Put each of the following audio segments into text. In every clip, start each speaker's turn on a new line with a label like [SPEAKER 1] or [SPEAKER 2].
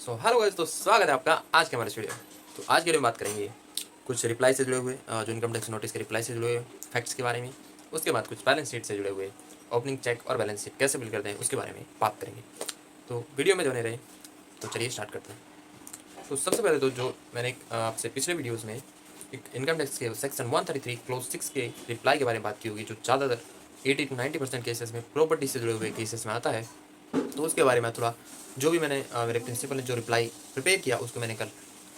[SPEAKER 1] So hello guys, तो स्वागत है आपका आज के हमारे वीडियो। तो आज के वीडियो में बात करेंगे कुछ रिप्लाई से जुड़े हुए जो इनकम टैक्स नोटिस के रिप्लाई से जुड़े हुए फैक्ट्स के बारे में। उसके बाद कुछ बैलेंस शीट से जुड़े हुए ओपनिंग चेक और बैलेंस शीट कैसे बिल करते हैं उसके बारे में बात करेंगे। तो वीडियो में बने रहे, तो चलिए स्टार्ट करते हैं। तो सबसे पहले तो जो मैंने आपसे पिछले वीडियोज़ में एक इनकम टैक्स के सेक्शन 133 क्लोज 6 के रिप्लाई के बारे में बात की होगी, जो ज़्यादातर 80 to 90% केसेस में प्रॉपर्टी से जुड़े हुए केसेस में आता है। तो उसके बारे में थोड़ा जो भी मैंने मेरे प्रिंसिपल ने जो रिप्लाई प्रिपेयर किया उसको मैंने कल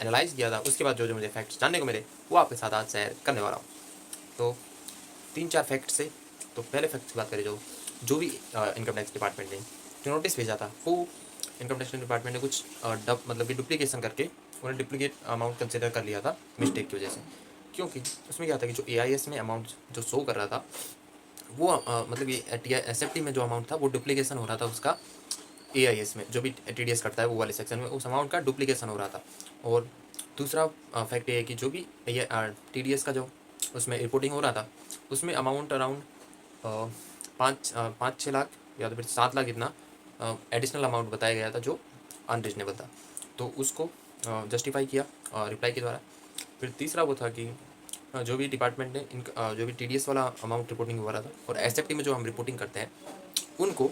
[SPEAKER 1] एनालाइज किया था। उसके बाद जो जो मुझे फैक्ट्स जानने को मिले वो आपके साथ आज शेयर करने वाला हूँ। तो 3-4 फैक्ट्स से। तो पहले फैक्ट्स की बात करें, जो भी इनकम टैक्स डिपार्टमेंट ने जो नोटिस भेजा था वो इनकम टैक्स डिपार्टमेंट ने कुछ मतलब कि डुप्लीकेशन करके उन्होंने डुप्लीकेट अमाउंट कंसिडर कर लिया था मिस्टेक की वजह से। क्योंकि उसमें क्या था कि जो AIS में अमाउंट जो शो कर रहा था वो मतलब ये SFT में जो अमाउंट था वो डुप्लीकेशन हो रहा था उसका। AIS में जो भी TDS करता है वो वाले सेक्शन में उस अमाउंट का डुप्लीकेशन हो रहा था। और दूसरा फैक्ट ये है कि जो भी ये TDS का जो उसमें रिपोर्टिंग हो रहा था उसमें अमाउंट अराउंड 5-6 लाख या तो फिर 7 लाख इतना एडिशनल अमाउंट बताया गया था जो अनरीजनेबल था। तो उसको जस्टिफाई किया रिप्लाई के द्वारा। फिर तीसरा वो था कि जो भी डिपार्टमेंट ने जो भी TDS वाला अमाउंट रिपोर्टिंग हो रहा था और SFT में जो हम रिपोर्टिंग करते हैं उनको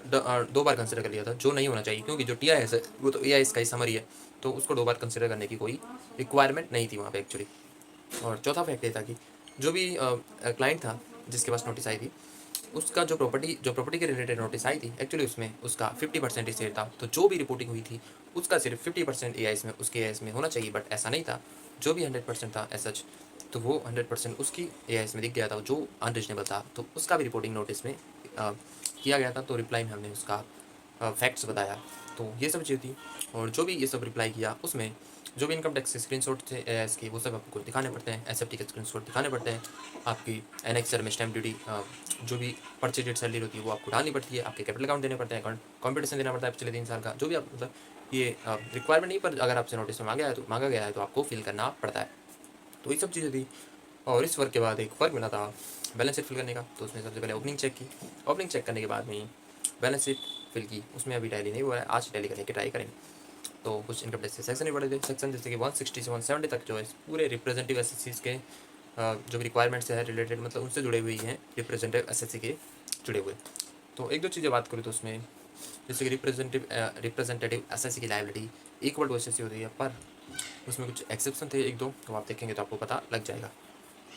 [SPEAKER 1] 2 बार कंसिडर कर लिया था, जो नहीं होना चाहिए। क्योंकि जो TIS है वो तो AIS का ही समरी है, तो उसको 2 बार कंसिडर करने की कोई रिक्वायरमेंट नहीं थी वहाँ पे एक्चुअली। और चौथा फैक्ट ये था कि जो भी क्लाइंट था जिसके पास नोटिस आई थी उसका जो प्रॉपर्टी के रिलेटेड नोटिस आई थी एक्चुअली उसमें उसका 50% ही शेयर था। तो जो भी रिपोर्टिंग हुई थी उसका सिर्फ 50% AIS में उसके AIS में होना चाहिए, बट ऐसा नहीं था। जो भी 100% था एज सच, तो वो 100% उसकी AIS में दिख गया था जो अनरीजनेबल था, तो उसका भी रिपोर्टिंग नोटिस में किया गया था। तो रिप्लाई में हमने उसका फैक्ट्स बताया। तो ये सब चीज़ थी। और जो भी ये सब रिप्लाई किया उसमें जो भी इनकम टैक्स के स्क्रीनशॉट थे AIS की वो सब आपको दिखाने पड़ते हैं, SFT के स्क्रीनशॉट दिखाने पड़ते हैं। आपकी एनेक्सर में स्टैम्प ड्यूटी जो भी परचेजेड सैलरी होती है वो आपको डालनी पड़ती है, आपके कैपिटल अकाउंट देने पड़ते हैं, कॉम्पिटिशन देना पड़ता है पिछले 3 साल का। जो भी आप मतलब ये रिक्वायरमेंट नहीं, पर अगर आपसे नोटिस में मांगा गया है तो आपको फिल करना पड़ता है। तो ये सब चीज़ें थी। और इस वर्क के बाद एक वर्क मिला था बैलेंस शीट फिल करने का। तो उसमें सबसे पहले ओपनिंग चेक की। ओपनिंग चेक करने के बाद में बैलेंस शीट फिल की। उसमें अभी टैली नहीं हुआ है, आज टैली करने की ट्राई करेंगे। तो कुछ इनकम टैक्स के सेक्शन भी पड़े थे, सेक्शन जैसे कि 160 से 170 तक जो है पूरे रिप्रेजेंटेटिव एसएससीज के जो भी रिक्वायरमेंट्स है रिलेटेड, मतलब उनसे जुड़े हुए हैं, रिप्रेजेंटेटिव एसएससी के जुड़े हुए। तो एक दो चीज़ें बात करूँ तो उसमें जैसे कि रिप्रेजेंटेटिव एसएससी की लायबिलिटी इक्वल टू एसएससी होती है, पर उसमें कुछ एक्सेप्शन थे एक दो, तो आप देखेंगे तो आपको पता लग जाएगा।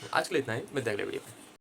[SPEAKER 1] तो आज के लिए इतना ही, मिलते हैं अगले वीडियो में।